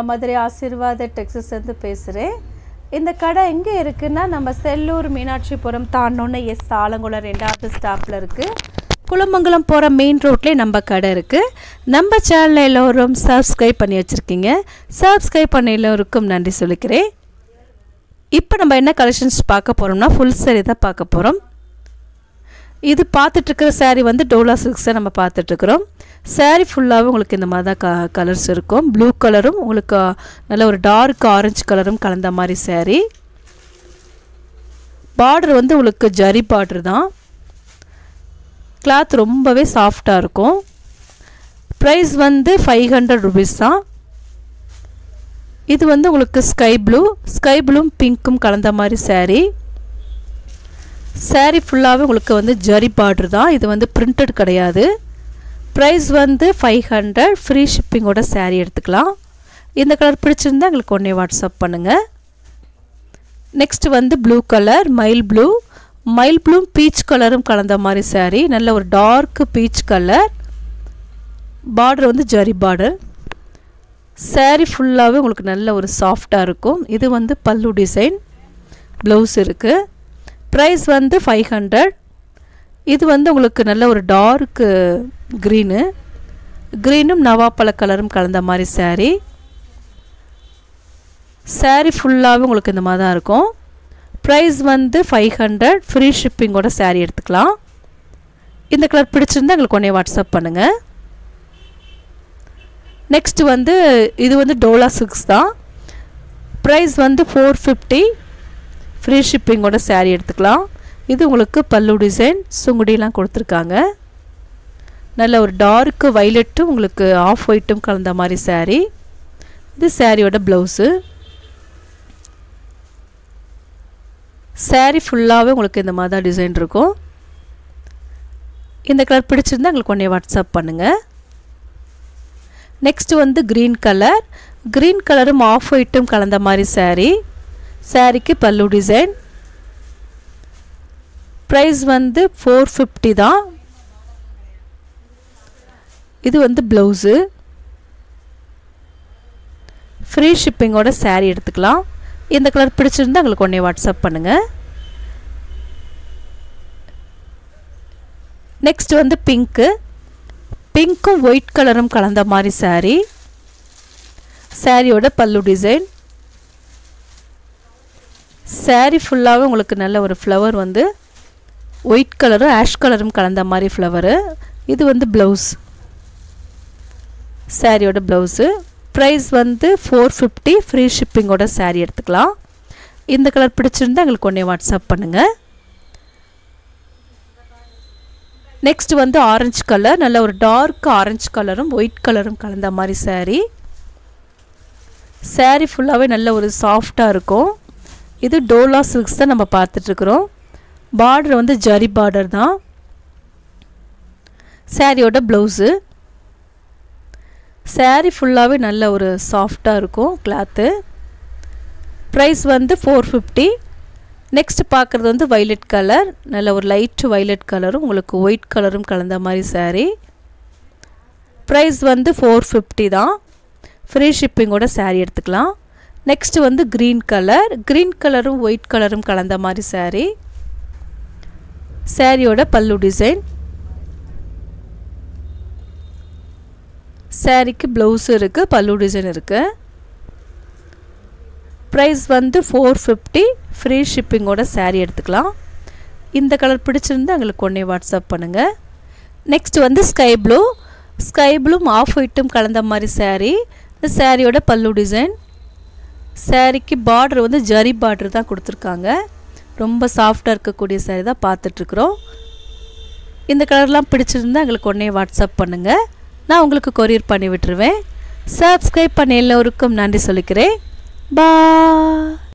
நான் மதுரை ஆசீர்வாத டெக்ஸஸ்லேருந்து பேசுகிறேன். இந்த கடை எங்கே இருக்குன்னா நம்ம செல்லூர் மீனாட்சிபுரம் தாண்டோன்னு ஆலங்குளம் 2வது ஸ்டாப்பில் இருக்குது. குளமங்கலம் போகிற மெயின் ரோட்லேயே நம்ம கடை இருக்குது. நம்ம சேனலில் எல்லோரும் சப்ஸ்கிரைப் பண்ணி வச்சுருக்கீங்க. சப்ஸ்கிரைப் பண்ண எல்லோருக்கும் நன்றி சொல்லிக்கிறேன். இப்போ நம்ம என்ன கலெக்ஷன்ஸ் பார்க்க போகிறோம்னா ஃபுல் சாரி தான் பார்க்க போகிறோம். இது பார்த்துட்ருக்கிற சாரீ வந்து டோலா சில்க்ஸை நம்ம பார்த்துட்ருக்குறோம். சாரீ ஃபுல்லாகவே உங்களுக்கு இந்த மாதிரி தான் கலர்ஸ் இருக்கும். ப்ளூ கலரும் உங்களுக்கு நல்ல ஒரு டார்க் ஆரஞ்சு கலரும் கலந்த மாதிரி சாரீ. பார்டர் வந்து உங்களுக்கு ஜரி பார்டர் தான். கிளாத் ரொம்பவே சாஃப்டாக இருக்கும். ப்ரைஸ் வந்து 500 rupees தான். இது வந்து உங்களுக்கு ஸ்கை ப்ளூவும் பிங்க்கும் கலந்த மாதிரி சாரீ. சாரீ ஃபுல்லாகவே உங்களுக்கு வந்து ஜரி பார்டர் தான். இது வந்து பிரிண்டட் கிடையாது. ப்ரைஸ் வந்து 500. ஃப்ரீ ஷிப்பிங்கோட சாரீ எடுத்துக்கலாம். இந்த கலர் பிடிச்சிருந்தா எங்களுக்கு உடனே வாட்ஸ்அப் பண்ணுங்கள். நெக்ஸ்ட் வந்து ப்ளூ கலர் மயில் ப்ளூ பீச் கலரும் கலந்த மாதிரி சாரீ. நல்ல ஒரு டார்க் பீச் கலர். பார்டர் வந்து ஜரி பார்டர். சாரீ ஃபுல்லாகவே உங்களுக்கு நல்ல ஒரு சாஃப்டாக இருக்கும். இது வந்து பல்லு டிசைன். ப்ளவுஸ் இருக்குது. ப்ரைஸ் வந்து 500. இது வந்து உங்களுக்கு நல்ல ஒரு டார்க் க்ரீனும் நவாப்பழ கலரும் கலந்த மாதிரி சாரீ. சாரீ ஃபுல்லாகவே உங்களுக்கு இந்த மாதிரி தான் இருக்கும். ப்ரைஸ் வந்து 500. ஃப்ரீ ஷிப்பிங்கோட சாரீ எடுத்துக்கலாம். இந்த கலர் பிடிச்சிருந்தா எங்களுக்கு உடனே வாட்ஸ்அப் பண்ணுங்கள். நெக்ஸ்ட் வந்து இது வந்து டோலா சில்க்ஸ் தான். ப்ரைஸ் வந்து 450. ஃப்ரீ ஷிப்பிங்கோட சாரீ எடுத்துக்கலாம். இது உங்களுக்கு பல்லு டிசைன் சுங்குடிலாம் கொடுத்துருக்காங்க. நல்ல ஒரு டார்க் வைலட்டும் உங்களுக்கு ஆஃப் ஒயிட்டும் கலந்த மாதிரி சாரீ. இது சாரியோட ப்ளவுஸு. சாரீ ஃபுல்லாகவே உங்களுக்கு இந்த மாதிரி தான் டிசைன் இருக்கும். இந்த கலர் பிடிச்சிருந்தா எங்களுக்கு உடனே வாட்ஸ்அப் பண்ணுங்கள். நெக்ஸ்ட் வந்து க்ரீன் கலரும் ஆஃப் ஒயிட்டும் கலந்த மாதிரி சாரீ. சாரீக்கு பல்லு டிசைன். ப்ரைஸ் வந்து 450 தான். இது வந்து ப்ளவுஸு. ஃப்ரீ ஷிப்பிங்கோட சாரீ எடுத்துக்கலாம். இந்த கலர் பிடிச்சிருந்தா எங்களுக்கு உடனே வாட்ஸ்அப் பண்ணுங்கள். நெக்ஸ்ட் வந்து பிங்க்கும் ஒயிட் கலரும் கலந்த மாதிரி சாரீ. சாரியோட பல்லு டிசைன். சாரீ ஃபுல்லாகவே உங்களுக்கு நல்ல ஒரு ஃப்ளவர் வந்து ஒயிட் கலரும் ஆஷ் கலரும் கலந்த மாதிரி ஃப்ளவரு. இது வந்து ப்ளவுஸ். சாரியோட ப்ளவுஸு. ப்ரைஸ் வந்து 450. ஃப்ரீ ஷிப்பிங்கோட சாரீ எடுத்துக்கலாம். இந்த கலர் பிடிச்சிருந்தா எங்களுக்கு உடனே வாட்ஸ்அப் பண்ணுங்கள். நெக்ஸ்ட் வந்து ஆரஞ்சு கலர். நல்ல ஒரு டார்க் ஆரஞ்சு கலரும் ஒயிட் கலரும் கலந்த மாதிரி சாரீ. சாரீ ஃபுல்லாகவே நல்ல ஒரு சாஃப்டாக இருக்கும். இது டோலா சில்க்ஸ் தான் நம்ம பார்த்துட்ருக்குறோம். பார்டர் வந்து ஜரி பார்டர் தான். சாரியோட ப்ளவுஸு. சாரீ ஃபுல்லாகவே நல்ல ஒரு சாஃப்டாக இருக்கும் கிளாத்து. ப்ரைஸ் வந்து 450. நெக்ஸ்ட் பார்க்குறது வந்து வைலட் கலர். நல்ல ஒரு லைட் வைலட் கலரும் உங்களுக்கு ஒயிட் கலரும் கலந்த மாதிரி சாரீ. ப்ரைஸ் வந்து 450 தான். ஃப்ரீ ஷிப்பிங்கோட சாரீ எடுத்துக்கலாம். நெக்ஸ்ட் வந்து க்ரீன் கலரும் ஒயிட் கலரும் கலந்த மாதிரி சாரீ. சாரியோட பல்லு டிசைன். சாரிக்கு ப்ளவுஸ் இருக்குது. பல்லு டிசைன் இருக்குது. ப்ரைஸ் வந்து 450. ஃப்ரீ ஷிப்பிங்கோட சாரீ எடுத்துக்கலாம். இந்த கலர் பிடிச்சிருந்தா எங்களுக்கு உடனே வாட்ஸ்அப் பண்ணுங்கள். நெக்ஸ்ட் வந்து ஸ்கை ப்ளூவும் ஆஃப் ஒயிட்டும் கலந்த மாதிரி சாரீ. இந்த சாரியோட பல்லு டிசைன். சாரீக்கு பார்டர் வந்து ஜரி பார்டர் தான் கொடுத்துருக்காங்க. ரொம்ப சாஃப்டாக இருக்கக்கூடிய சாரீ தான் பார்த்துட்ருக்குறோம். இந்த கலர்லாம் பிடிச்சிருந்தா எங்களுக்கு உடனே வாட்ஸ்அப் பண்ணுங்கள். நான் உங்களுக்கு கொரியர் பண்ணி விட்டுருவேன். சப்ஸ்கிரைப் பண்ண எல்லோருக்கும் நன்றி சொல்லிக்கிறேன். பாய்.